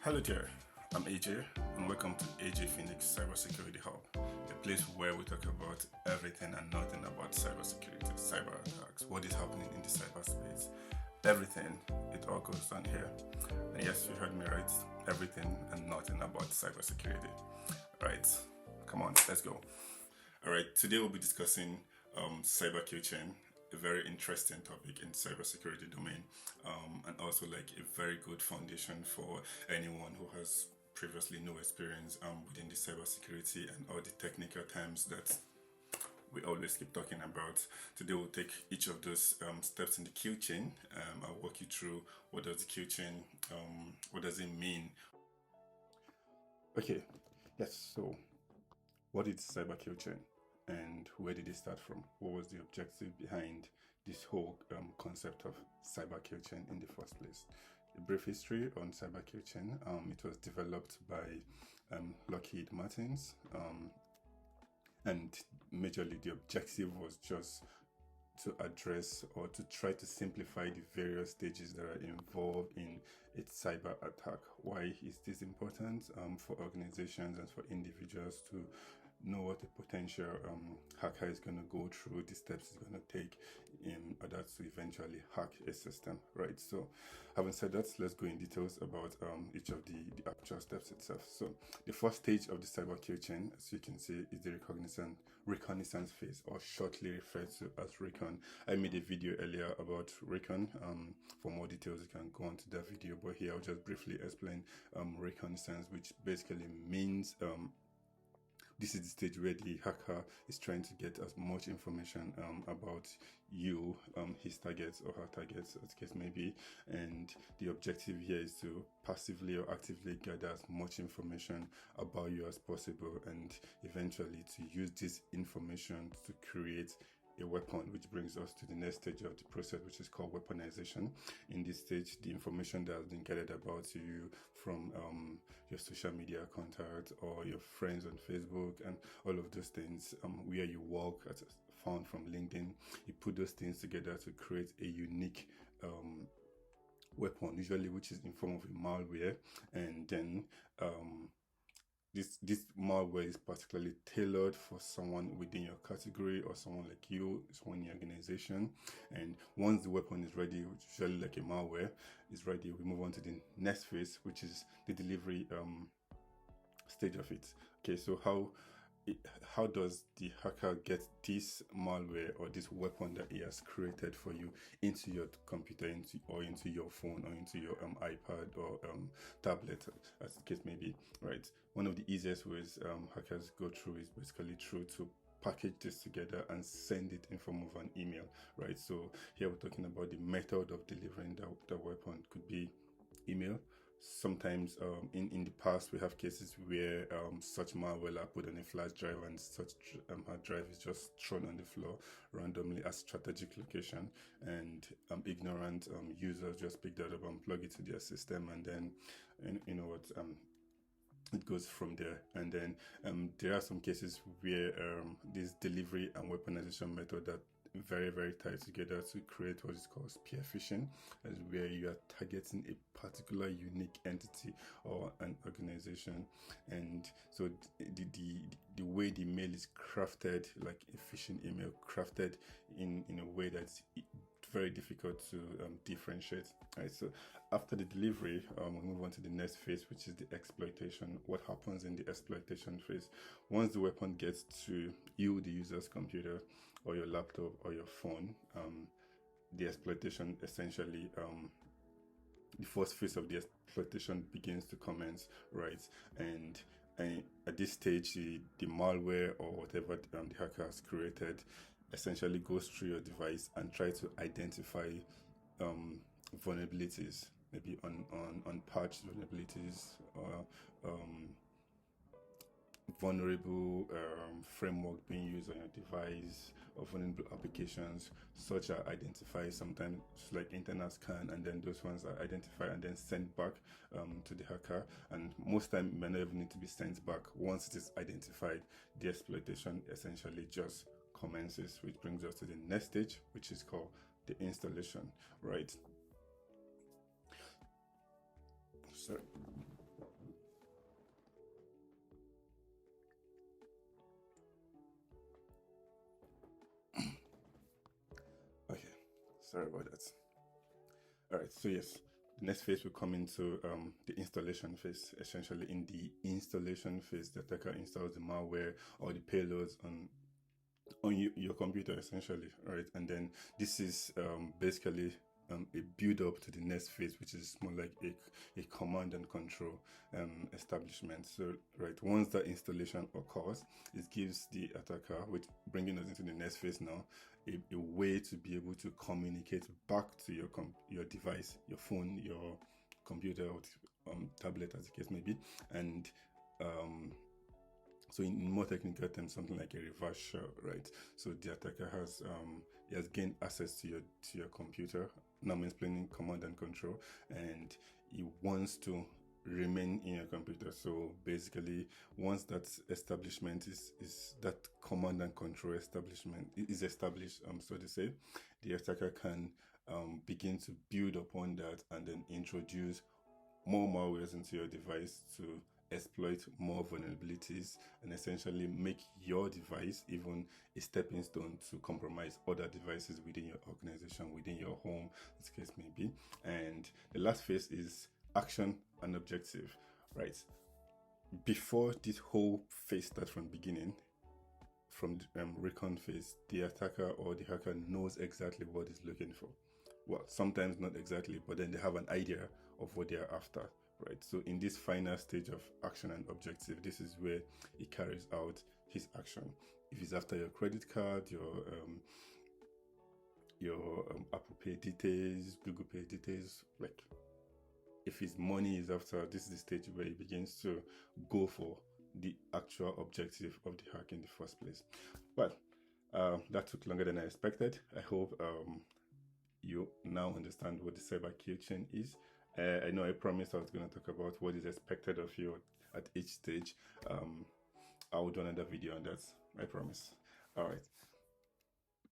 Hello there, I'm AJ and welcome to AJ Phoenix Cybersecurity Hub, a place where we talk about everything and nothing about cybersecurity, cyber attacks, what is happening in the cyberspace, everything, it all goes on here. And yes, you heard me right, everything and nothing about cybersecurity. Right, come on, let's go. Alright, today we'll be discussing cyber kill chain, a very interesting topic in cybersecurity domain, and also like a very good foundation for anyone who has previously no experience within the cybersecurity and all the technical terms that we always keep talking about. Today we'll take each of those steps in the kill chain. I'll walk you through what does the kill chain, what does it mean. Okay, yes, so what is cyber kill chain and where did it start from? What was the objective behind this whole concept of cyber kill chain in the first place? A brief history on cyber kill chain. It was developed by Lockheed Martins, and majorly the objective was just to address or to try to simplify the various stages that are involved in a cyber attack. Why is this important for organizations and for individuals to know what a potential hacker is going to go through, the steps he's going to take in order to eventually hack a system, right? So having said that, let's go in details about each of the actual steps itself. So the first stage of the cyber kill chain, as you can see, is the reconnaissance phase, or shortly referred to as recon. I made a video earlier about recon. For more details, you can go on to that video, but here I'll just briefly explain reconnaissance, which basically means this is the stage where the hacker is trying to get as much information about you, his targets or her targets, as the case may be. And the objective here is to passively or actively gather as much information about you as possible, and eventually to use this information to create a weapon, which brings us to the next stage of the process, which is called weaponization. In this stage, the information that has been gathered about you from your social media contacts or your friends on Facebook and all of those things, where you work, as found from LinkedIn, you put those things together to create a unique weapon, usually which is in form of a malware, and then this malware is particularly tailored for someone within your category or someone like you, someone in your organization. And once the weapon is ready, which is usually like a malware is ready, we move on to the next phase, which is the delivery stage of it. Okay, so how does the hacker get this malware or this weapon that he has created for you into your computer, into your phone, or into your iPad or tablet, as the case may be, right? One of the easiest ways hackers go through is basically through to package this together and send it in form of an email, right? So here we're talking about the method of delivering the weapon. Could be email. Sometimes in the past we have cases where such malware are put on a flash drive, and such hard drive is just thrown on the floor randomly at strategic location, and ignorant users just pick that up and plug it to their system, and then you know what, it goes from there. And then there are some cases where this delivery and weaponization method that very, very tied together to create what is called spear phishing, as where you are targeting a particular unique entity or an organization. And so the way the mail is crafted, like a phishing email crafted in a way that's very difficult to differentiate. Right, so after the delivery, we move on to the next phase, which is the exploitation. What happens in the exploitation phase? Once the weapon gets to you, the user's computer or your laptop or your phone, the exploitation essentially, the first phase of the exploitation begins to commence, right? And at this stage, the malware or whatever the hacker has created essentially goes through your device and try to identify vulnerabilities, maybe unpatched vulnerabilities, or vulnerable framework being used on your device, or vulnerable applications. Such are identified, sometimes like internal scan, and then those ones are identified and then sent back to the hacker. And most time it may not even need to be sent back. Once it is identified, the exploitation essentially just commences, which brings us to the next stage, which is called the installation, right? Sorry. Sorry about that. All right, so yes, the next phase will come into the installation phase. Essentially, in the installation phase, the attacker installs the malware or the payloads on your computer, essentially, right? And then this is basically a build up to the next phase, which is more like a command and control establishment. So, right, once that installation occurs, it gives the attacker, which bringing us into the next phase now, a way to be able to communicate back to your device, your phone, your computer, or tablet, as the case may be, and so in more technical terms, something like a reverse shell, right? So the attacker has he has gained access to your computer. Now I'm explaining command and control, and he wants to remain in your computer. So basically, once that establishment is that command and control establishment is established, so to say, the attacker can begin to build upon that and then introduce more malwares into your device to exploit more vulnerabilities and essentially make your device even a stepping stone to compromise other devices within your organization, within your home, as the case may be. And the last phase is action and objective, right? Before this whole phase starts from the beginning, from the recon phase, the attacker or the hacker knows exactly what he's looking for. Well, sometimes not exactly, but then they have an idea of what they are after, right? So in this final stage of action and objective, this is where he carries out his action. If he's after your credit card, your Apple Pay details, Google Pay details, like if his money is after, this is the stage where he begins to go for the actual objective of the hack in the first place. Well, that took longer than I expected. I hope you now understand what the cyber kill chain is. I know I promised I was going to talk about what is expected of you at each stage. I will do another video on that, I promise. All right.